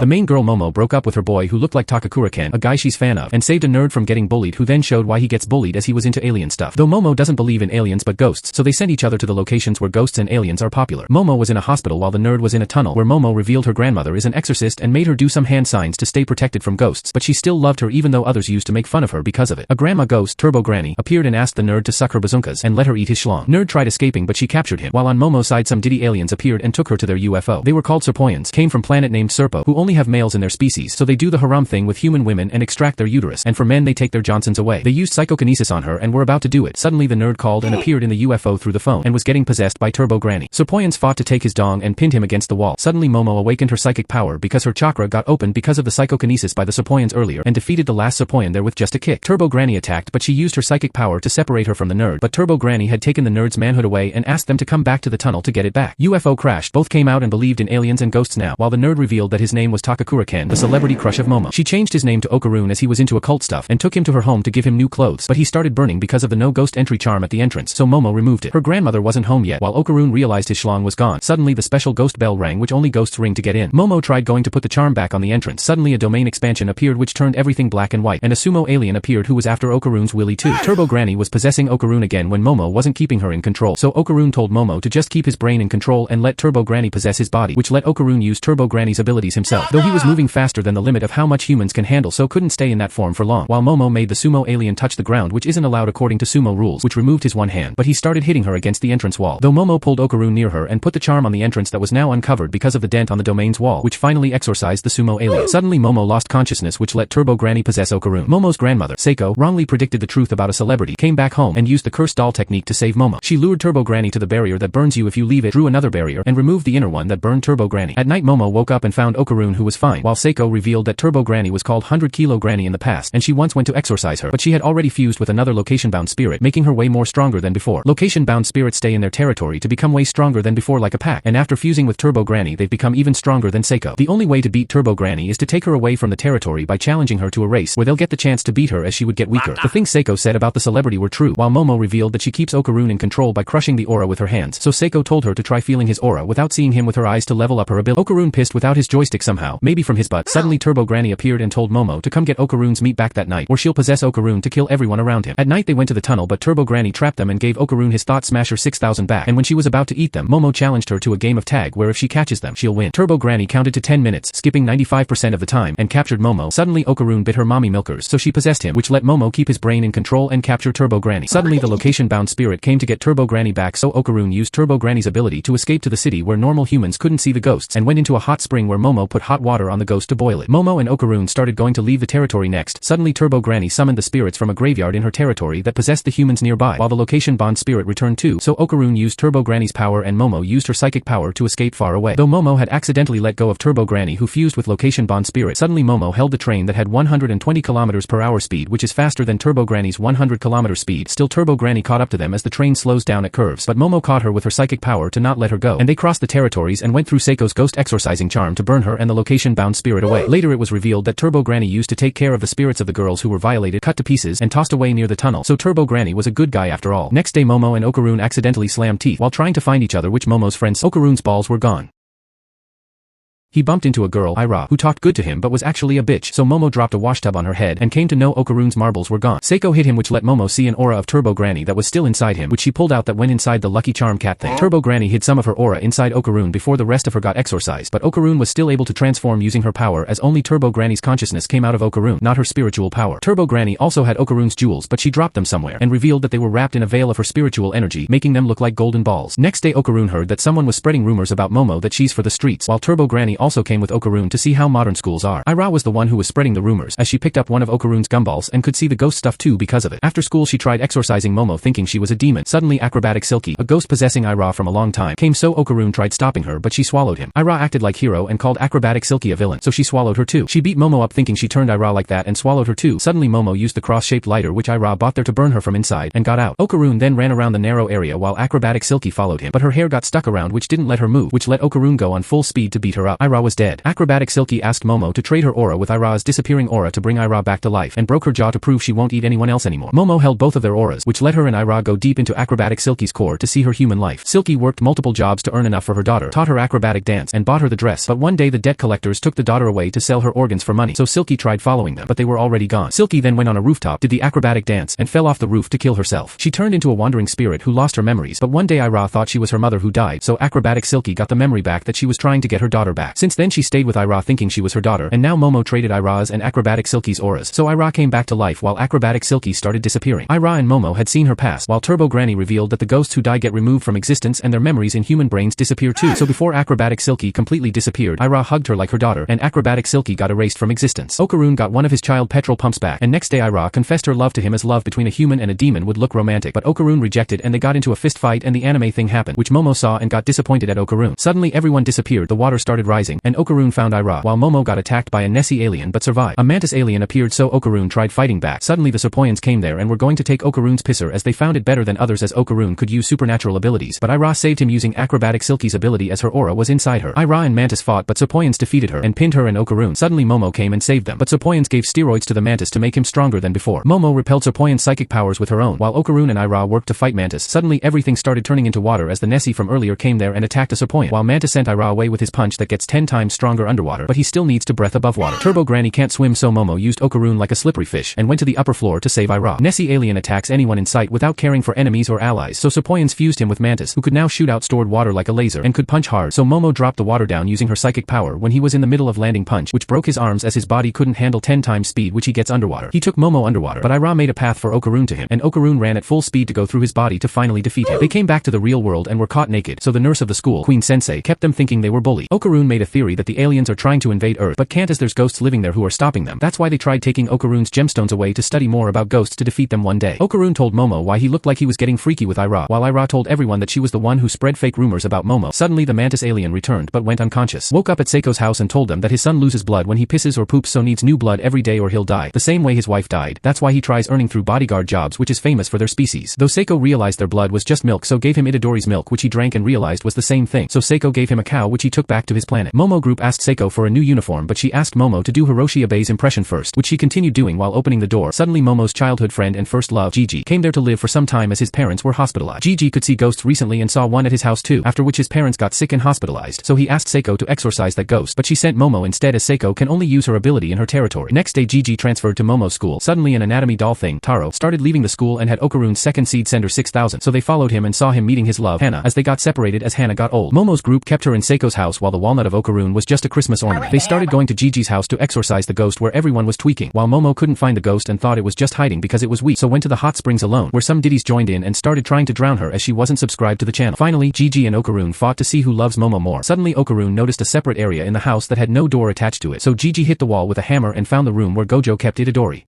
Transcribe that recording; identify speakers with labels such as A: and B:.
A: The main girl Momo broke up with her boy who looked like Takakura-ken, a guy she's fan of, and saved a nerd from getting bullied who then showed why he gets bullied as he was into alien stuff. Though Momo doesn't believe in aliens but ghosts, so they sent each other to the locations where ghosts and aliens are popular. Momo was in a hospital while the nerd was in a tunnel where Momo revealed her grandmother is an exorcist and made her do some hand signs to stay protected from ghosts, but she still loved her even though others used to make fun of her because of it. A grandma ghost, Turbo Granny, appeared and asked the nerd to suck her bazookas and let her eat his schlong. Nerd tried escaping but she captured him, while on Momo's side some Diddy aliens appeared and took her to their UFO. They were called Serpoians, came from planet named Serpo, who only have males in their species, so they do the haram thing with human women and extract their uterus, and for men they take their Johnsons away. They used psychokinesis on her and were about to do it. Suddenly the nerd called and appeared in the UFO through the phone and was getting possessed by Turbo Granny. Serpoians fought to take his dong and pinned him against the wall. Suddenly Momo awakened her psychic power because her chakra got opened because of the psychokinesis by the Serpoians earlier and defeated the last Serpoian there with just a kick. Turbo Granny attacked but she used her psychic power to separate her from the nerd, but Turbo Granny had taken the nerd's manhood away and asked them to come back to the tunnel to get it back. UFO crashed. Both came out and believed in aliens and ghosts now, while the nerd revealed that his name was Takakura-ken, the celebrity crush of Momo. She changed his name to Okarun as he was into occult stuff and took him to her home to give him new clothes, but he started burning because of the no ghost entry charm at the entrance, so Momo removed it. Her grandmother wasn't home yet, while Okarun realized his schlong was gone. Suddenly the special ghost bell rang which only ghosts ring to get in. Momo tried going to put the charm back on the entrance. Suddenly a domain expansion appeared which turned everything black and white, and a sumo alien appeared who was after Okarun's willy too. Turbo Granny was possessing Okarun again when Momo wasn't keeping her in control, so Okarun told Momo to just keep his brain in control and let Turbo Granny possess his body, which let Okarun use Turbo Granny's abilities himself, though he was moving faster than the limit of how much humans can handle, so couldn't stay in that form for long, while Momo made the sumo alien touch the ground, which isn't allowed according to sumo rules, which removed his one hand, but he started hitting her against the entrance wall, though Momo pulled Okarun near her and put the charm on the entrance that was now uncovered because of the dent on the domain's wall, which finally exorcised the sumo alien. Suddenly Momo lost consciousness, which let Turbo Granny possess Okarun. Momo's grandmother, Seiko, wrongly predicted the truth about a celebrity, came back home and used the cursed doll technique to save Momo. She lured Turbo Granny to the barrier that burns you if you leave it, drew another barrier, and removed the inner one that burned Turbo Granny. At night Momo woke up and found Okarun who was fine, while Seiko revealed that Turbo Granny was called 100 Kilo Granny in the past, and she once went to exorcise her, but she had already fused with another location-bound spirit, making her way more stronger than before. Location-bound spirits stay in their territory to become way stronger than before like a pack, and after fusing with Turbo Granny they've become even stronger than Seiko. The only way to beat Turbo Granny is to take her away from the territory by challenging her to a race, where they'll get the chance to beat her as she would get weaker. The things Seiko said about the celebrity were true, while Momo revealed that she keeps Okarun in control by crushing the aura with her hands, so Seiko told her to try feeling his aura without seeing him with her eyes to level up her ability. Okarun pissed without his joystick somehow, maybe from his butt. Suddenly Turbo Granny appeared and told Momo to come get Okarun's meat back that night, or she'll possess Okarun to kill everyone around him. At night they went to the tunnel but Turbo Granny trapped them and gave Okarun his Thought Smasher 6000 back, and when she was about to eat them, Momo challenged her to a game of tag where if she catches them, she'll win. Turbo Granny counted to 10 minutes, skipping 95% of the time, and captured Momo. Suddenly Okarun bit her mommy milkers, so she possessed him, which let Momo keep his brain in control and capture Turbo Granny. Suddenly the location-bound spirit came to get Turbo Granny back, so Okarun used Turbo Granny's ability to escape to the city where normal humans couldn't see the ghosts, and went into a hot spring where Momo put hot water on the ghost to boil it. Momo and Okarun started going to leave the territory next. Suddenly Turbo Granny summoned the spirits from a graveyard in her territory that possessed the humans nearby, while the location-bound spirit returned too, so Okarun used Turbo Granny's power and Momo used her psychic power to escape far away. Though Momo had accidentally let go of Turbo Granny who fused with location-bound spirit, suddenly Momo held the train that had 120 km/h speed, which is faster than Turbo Granny's 100 km speed. Still Turbo Granny caught up to them as the train slows down at curves, but Momo caught her with her psychic power to not let her go, and they crossed the territories and went through Seiko's ghost exorcising charm to burn her and the location-bound spirit away. Later it was revealed that Turbo Granny used to take care of the spirits of the girls who were violated, cut to pieces, and tossed away near the tunnel, so Turbo Granny was a good guy after all. Next day Momo and Okarun accidentally slammed teeth while trying to find each other, which Momo's friends Okarun's balls were gone. He bumped into a girl, Ira, who talked good to him but was actually a bitch, so Momo dropped a washtub on her head and came to know Okarun's marbles were gone. Seiko hit him, which let Momo see an aura of Turbo Granny that was still inside him, which she pulled out that went inside the Lucky Charm cat thing. Turbo Granny hid some of her aura inside Okarun before the rest of her got exorcised, but Okarun was still able to transform using her power, as only Turbo Granny's consciousness came out of Okarun, not her spiritual power. Turbo Granny also had Okarun's jewels, but she dropped them somewhere and revealed that they were wrapped in a veil of her spiritual energy, making them look like golden balls. Next day Okarun heard that someone was spreading rumors about Momo that she's for the streets, while Turbo Granny also came with Okarun to see how modern schools are. Ira was the one who was spreading the rumors, as she picked up one of Okarun's gumballs and could see the ghost stuff too because of it. After school she tried exorcising Momo thinking she was a demon. Suddenly Acrobatic Silky, a ghost possessing Ira from a long time, came, so Okarun tried stopping her but she swallowed him. Ira acted like hero and called Acrobatic Silky a villain, so she swallowed her too. She beat Momo up thinking she turned Ira like that and swallowed her too. Suddenly Momo used the cross-shaped lighter which Ira bought there to burn her from inside and got out. Okarun then ran around the narrow area while Acrobatic Silky followed him, but her hair got stuck around which didn't let her move, which let Okarun go on full speed to beat her up. Ira was dead. Acrobatic Silky asked Momo to trade her aura with Ira's disappearing aura to bring Ira back to life, and broke her jaw to prove she won't eat anyone else anymore. Momo held both of their auras, which let her and Ira go deep into Acrobatic Silky's core to see her human life. Silky worked multiple jobs to earn enough for her daughter, taught her acrobatic dance, and bought her the dress. But one day the debt collectors took the daughter away to sell her organs for money, so Silky tried following them, but they were already gone. Silky then went on a rooftop, did the acrobatic dance, and fell off the roof to kill herself. She turned into a wandering spirit who lost her memories, but one day Ira thought she was her mother who died, so Acrobatic Silky got the memory back that she was trying to get her daughter back. Since then she stayed with Ira thinking she was her daughter, and now Momo traded Ira's and Acrobatic Silky's auras, so Ira came back to life while Acrobatic Silky started disappearing. Ira and Momo had seen her past, while Turbo Granny revealed that the ghosts who die get removed from existence and their memories in human brains disappear too. So before Acrobatic Silky completely disappeared, Ira hugged her like her daughter, and Acrobatic Silky got erased from existence. Okaroon got one of his child petrol pumps back, and next day Ira confessed her love to him as love between a human and a demon would look romantic, but Okaroon rejected and they got into a fist fight and the anime thing happened, which Momo saw and got disappointed at Okaroon. Suddenly everyone disappeared, the water started rising, and Okaroon found Ira, while Momo got attacked by a Nessie alien but survived. A Mantis alien appeared, so Okaroon tried fighting back. Suddenly the Serpoians came there and were going to take Okaroon's pisser as they found it better than others, as Okaroon could use supernatural abilities, but Ira saved him using Acrobatic Silky's ability as her aura was inside her. Ira and Mantis fought, but Serpoians defeated her and pinned her and Okaroon. Suddenly Momo came and saved them, but Serpoians gave steroids to the Mantis to make him stronger than before. Momo repelled Serpoian's psychic powers with her own, while Okaroon and Ira worked to fight Mantis. Suddenly everything started turning into water as the Nessie from earlier came there and attacked a Serpoian, while Mantis sent Ira away with his punch that gets 10 times stronger underwater, but he still needs to breath above water. Turbo Granny can't swim, so Momo used Okaroon like a slippery fish and went to the upper floor to save Ira. Nessie alien attacks anyone in sight without caring for enemies or allies, so Serpoians fused him with Mantis, who could now shoot out stored water like a laser and could punch hard, so Momo dropped the water down using her psychic power when he was in the middle of landing punch, which broke his arms as his body couldn't handle 10 times speed which he gets underwater. He took Momo underwater, but Ira made a path for Okaroon to him, and Okaroon ran at full speed to go through his body to finally defeat him. They came back to the real world and were caught naked, so the nurse of the school, Queen Sensei, kept them thinking they were bullied. Okaroon made a theory that the aliens are trying to invade Earth, but can't as there's ghosts living there who are stopping them. That's why they tried taking Okaroon's gemstones away to study more about ghosts to defeat them one day. Okaroon told Momo why he looked like he was getting freaky with Ira, while Ira told everyone that she was the one who spread fake rumors about Momo. Suddenly the Mantis alien returned but went unconscious. Woke up at Seiko's house and told them that his son loses blood when he pisses or poops, so needs new blood every day or he'll die. The same way his wife died. That's why he tries earning through bodyguard jobs, which is famous for their species. Though Seiko realized their blood was just milk, so gave him Itadori's milk, which he drank and realized was the same thing, so Seiko gave him a cow which he took back to his planet. Momo Group asked Seiko for a new uniform, but she asked Momo to do Hiroshi Abe's impression first, which she continued doing while opening the door. Suddenly Momo's childhood friend and first love, Jiji, came there to live for some time as his parents were hospitalized. Jiji could see ghosts recently and saw one at his house too, after which his parents got sick and hospitalized, so he asked Seiko to exorcise that ghost, but she sent Momo instead as Seiko can only use her ability in her territory. Next day Jiji transferred to Momo's school. Suddenly an anatomy doll thing, Taro, started leaving the school and had Okaroon's second seed sender 6000, so they followed him and saw him meeting his love, Hana, as they got separated as Hana got old. Momo's group kept her in Seiko's house while the walnut of Okaroon was just a Christmas ornament. They started going to Jiji's house to exorcise the ghost where everyone was tweaking, while Momo couldn't find the ghost and thought it was just hiding because it was weak, so went to the hot springs alone, where some diddies joined in and started trying to drown her as she wasn't subscribed to the channel. Finally, Jiji and Okaroon fought to see who loves Momo more. Suddenly Okaroon noticed a separate area in the house that had no door attached to it, so Jiji hit the wall with a hammer and found the room where Gojo kept Itadori.